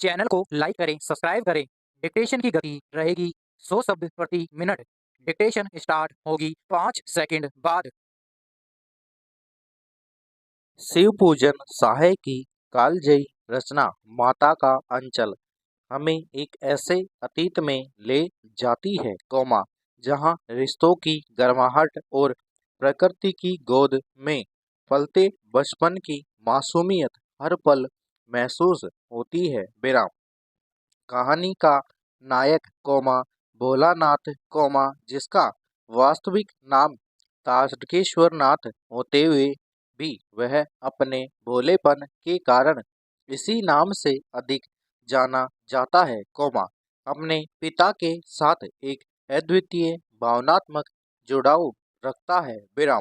Channel को like करें, subscribe करें। डिक्टेशन की गति रहेगी 100 शब्द प्रति मिनट। डिक्टेशन स्टार्ट होगी 5 सेकंड बाद। शिव पूजन साहे की कालजयी रचना माता का अंचल हमें एक ऐसे अतीत में ले जाती है जहाँ रिश्तों की गर्माहट और प्रकृति की गोद में पलते बचपन की मासूमियत हर पल महसूस होती है। विराम। कहानी का नायक भोलानाथ जिसका वास्तविक नाम तारकेश्वर नाथ होते हुए भी वह अपने भोलेपन के कारण इसी नाम से अधिक जाना जाता है अपने पिता के साथ एक अद्वितीय भावनात्मक जुड़ाव रखता है। विराम।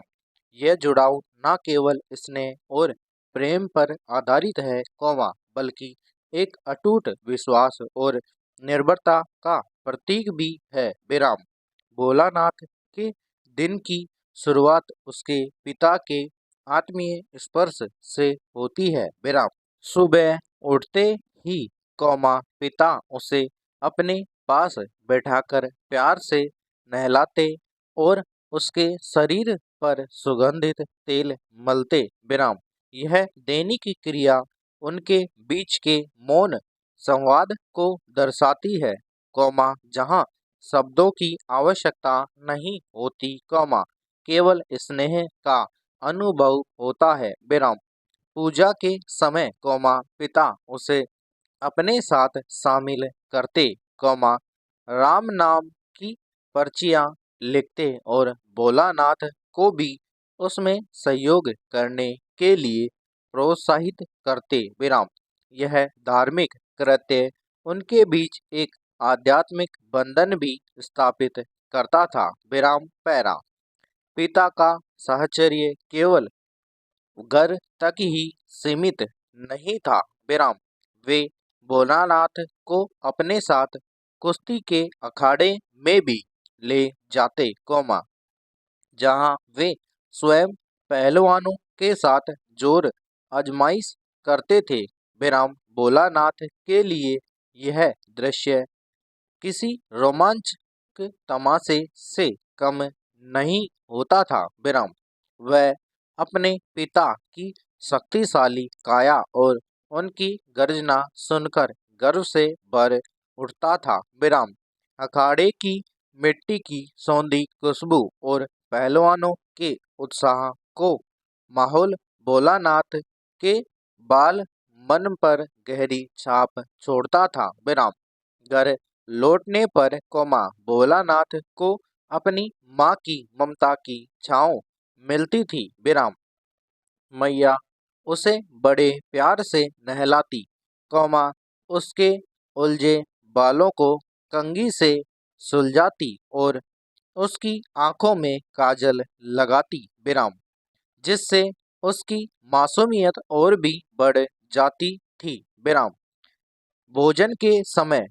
यह जुड़ाव न केवल स्नेह और प्रेम पर आधारित है बल्कि एक अटूट विश्वास और निर्भरता का प्रतीक भी है। विराम। भोलानाथ के दिन की शुरुआत उसके पिता के आत्मीय स्पर्श से होती है। विराम। सुबह उठते ही पिता उसे अपने पास बैठाकर प्यार से नहलाते और उसके शरीर पर सुगंधित तेल मलते। विराम। यह दैनिक क्रिया उनके बीच के मौन संवाद को दर्शाती है जहाँ शब्दों की आवश्यकता नहीं होती केवल स्नेह का अनुभव होता है। विराम। पूजा के समय पिता उसे अपने साथ शामिल करते राम नाम की पर्चियां लिखते और भोलानाथ को भी उसमें सहयोग करने के लिए प्रोत्साहित करते। विराम। यह धार्मिक कृत्य उनके बीच एक आध्यात्मिक बंधन भी स्थापित करता था। विराम पैरा। पिता का साहचर्य केवल घर तक ही सीमित नहीं था। विराम। वे भोलानाथ को अपने साथ कुश्ती के अखाड़े में भी ले जाते जहां वे स्वयं पहलवानों के साथ जोर आजमाइश करते थे। विराम। भोलानाथ के लिए यह दृश्य किसी रोमांचक तमाशे से कम नहीं होता था। विराम। वह अपने पिता की शक्तिशाली काया और उनकी गर्जना सुनकर गर्व से भर उठता था। विराम। अखाड़े की मिट्टी की सौंधी खुशबू और पहलवानों के उत्साह को माहौल भोलानाथ के बाल मन पर गहरी छाप छोड़ता था। विराम। घर लौटने पर भोलानाथ को अपनी माँ की ममता की छाँव मिलती थी। विराम। मैया उसे बड़े प्यार से नहलाती उसके उलझे बालों को कंघी से सुलझाती और उसकी आंखों में काजल लगाती। विराम। जिससे उसकी मासूमियत और भी बढ़ जाती थी। विराम। भोजन के समय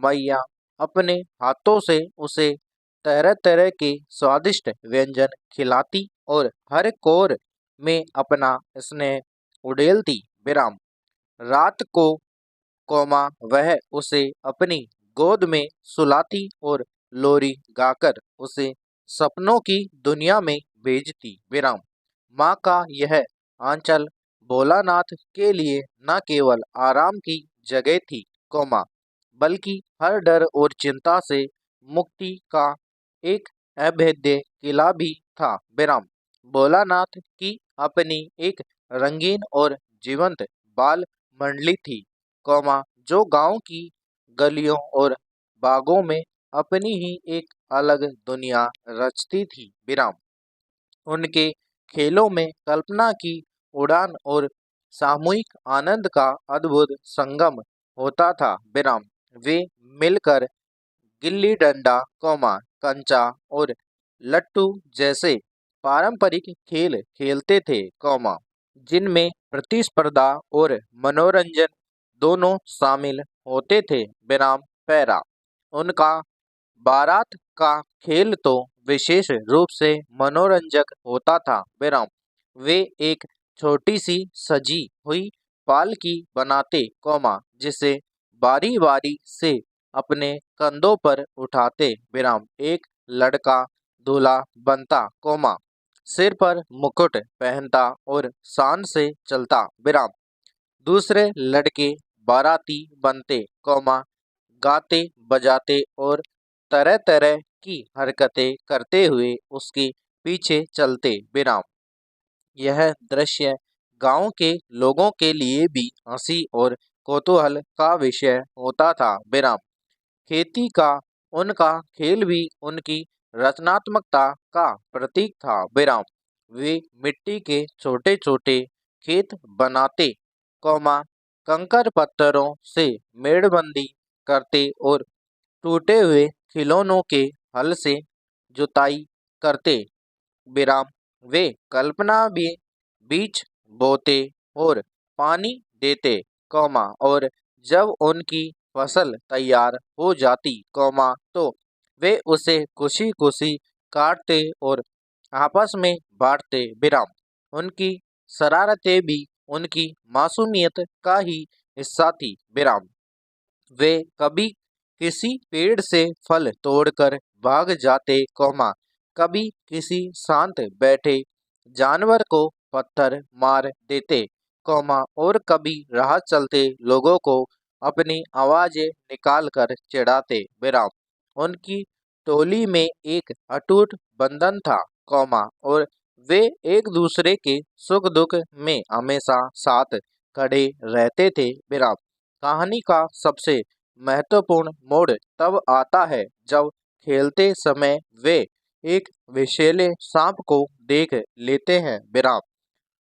मैया अपने हाथों से उसे तरह तरह के स्वादिष्ट व्यंजन खिलाती और हर कोर में अपना स्नेह उड़ेलती। विराम। रात को वह उसे अपनी गोद में सुलाती और लोरी गाकर उसे सपनों की दुनिया में भेजती। विराम। माँ का यह आंचल भोलानाथ के लिए न केवल आराम की जगह थी बल्कि हर डर और चिंता से मुक्ति का एक अभेद्य किला भी था। विराम। भोलानाथ की अपनी एक रंगीन और जीवंत बाल मंडली थी जो गांव की गलियों और बागों में अपनी ही एक अलग दुनिया रचती थी। विराम। उनके खेलों में कल्पना की उड़ान और सामूहिक आनंद का अद्भुत संगम होता था। विराम। वे मिलकर गिल्ली डंडा कंचा और लट्टू जैसे पारंपरिक खेल खेलते थे जिनमें प्रतिस्पर्धा और मनोरंजन दोनों शामिल होते थे। विराम पैरा। उनका बारात का खेल तो विशेष रूप से मनोरंजक होता था। विराम। वे एक छोटी सी सजी हुई पालकी बनाते, जिसे बारी बारी से अपने कंधों पर उठाते, एक लड़का दूल्हा बनता, सिर पर मुकुट पहनता और शान से चलता, दूसरे लड़के बाराती बनते, गाते बजाते और तरह तरह की हरकतें करते हुए उसके पीछे चलते, यह दृश्य गांव के लोगों के लिए भी हंसी और कौतूहल का विषय होता था, खेती का उनका खेल भी उनकी रचनात्मकता का प्रतीक था, वे मिट्टी के छोटे छोटे खेत बनाते, कंकर पत्थरों से मेड़बंदी करते और टूटे हुए खिलौनों के हल से जुताई करते, विराम वे कल्पना भी बीज बोते और पानी देते, और जब उनकी फसल तैयार हो जाती, तो वे उसे खुशी खुशी काटते और आपस में बांटते, उनकी शरारतें भी उनकी मासूमियत का ही हिस्सा थी, वे कभी किसी पेड़ से फल तोड़कर भाग जाते, कभी किसी शांत बैठे जानवर को पत्थर मार देते, और कभी राह चलते लोगों को अपनी आवाजें निकालकर चिढ़ाते, उनकी टोली में एक अटूट बंधन था, और वे एक दूसरे के सुख दुख में हमेशा साथ खड़े रहते थे, कहानी का सबसे महत्वपूर्ण मोड़ तब आता है जब खेलते समय वे एक विषैले सांप को देख लेते हैं,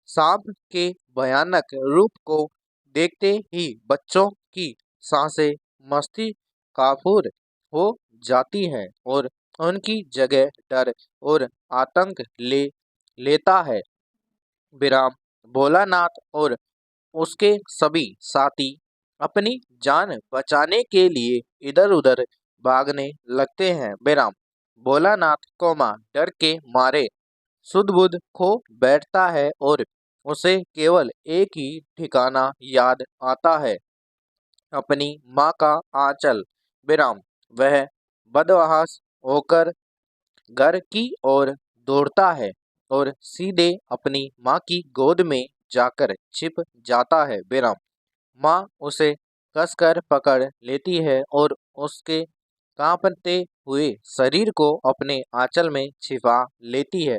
सांप के भयानक रूप को देखते ही बच्चों की सांसें मस्ती काफूर हो जाती हैं और उनकी जगह डर और आतंक ले लेता है, विराम भोलानाथ और उसके सभी साथी अपनी जान बचाने के लिए इधर उधर भागने लगते हैं, भोलानाथ डर के मारे सुध बुध खो बैठता है और उसे केवल एक ही ठिकाना याद आता है, अपनी माँ का आंचल, वह बदहवास होकर घर की ओर दौड़ता है और सीधे अपनी माँ की गोद में जाकर छिप जाता है, माँ उसे कसकर पकड़ लेती है और उसके कांपते हुए शरीर को अपने आंचल में छिपा लेती है,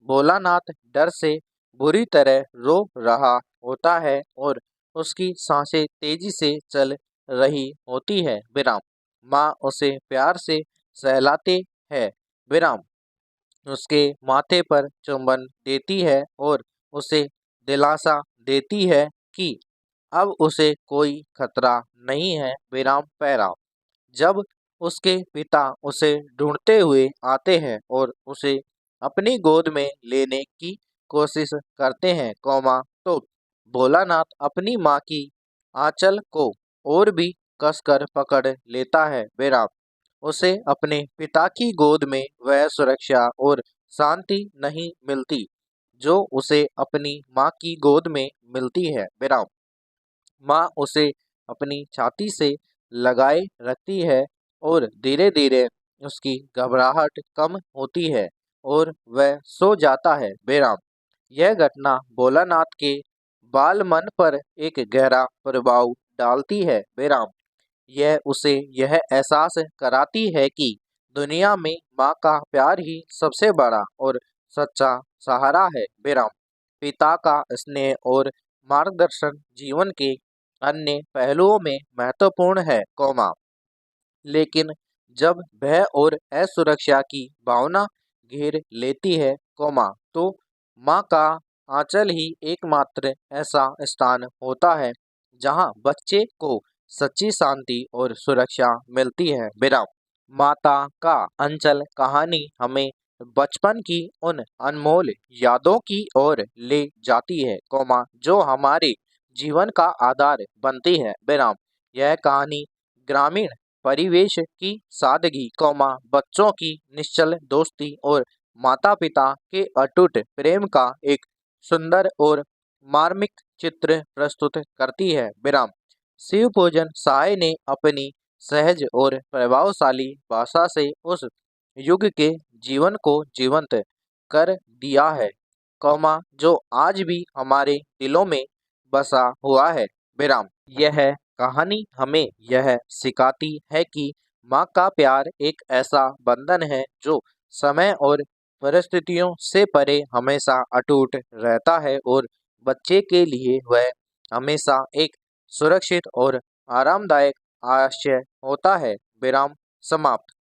भोलानाथ डर से बुरी तरह रो रहा होता है और उसकी सांसें तेजी से चल रही होती है, माँ उसे प्यार से सहलाते है, विराम उसके माथे पर चुंबन देती है और उसे दिलासा देती है कि अब उसे कोई खतरा नहीं है, पैरा जब उसके पिता उसे ढूंढते हुए आते हैं और उसे अपनी गोद में लेने की कोशिश करते हैं, तो भोलानाथ अपनी माँ की आंचल को और भी कसकर पकड़ लेता है, उसे अपने पिता की गोद में वह सुरक्षा और शांति नहीं मिलती जो उसे अपनी माँ की गोद में मिलती है, माँ उसे अपनी छाती से लगाए रखती है और धीरे धीरे उसकी घबराहट कम होती है और वह सो जाता है, यह घटना भोलानाथ के बाल मन पर एक गहरा प्रभाव डालती है, यह उसे यह एहसास कराती है कि दुनिया में माँ का प्यार ही सबसे बड़ा और सच्चा सहारा है, पिता का स्नेह और मार्गदर्शन जीवन के अन्य पहलुओं में महत्वपूर्ण है, लेकिन जब भय और असुरक्षा की भावना घेर लेती है, तो माँ का आंचल ही एकमात्र ऐसा स्थान होता है जहाँ बच्चे को सच्ची शांति और सुरक्षा मिलती है, माता का अंचल कहानी हमें बचपन की उन अनमोल यादों की ओर ले जाती है, जो हमारे जीवन का आधार बनती है, यह कहानी ग्रामीण परिवेश की सादगी, बच्चों की निश्चल दोस्ती और माता पिता के अटूट प्रेम का एक सुंदर और मार्मिक चित्र प्रस्तुत करती है। विराम। शिवपूजन सहाय ने अपनी सहज और प्रभावशाली भाषा से उस युग के जीवन को जीवंत कर दिया है, जो आज भी हमारे दिलों में बसा हुआ है। विराम। यह कहानी हमें यह सिखाती है कि माँ का प्यार एक ऐसा बंधन है जो समय और परिस्थितियों से परे हमेशा अटूट रहता है और बच्चे के लिए वह हमेशा एक सुरक्षित और आरामदायक आश्रय होता है। विराम समाप्त।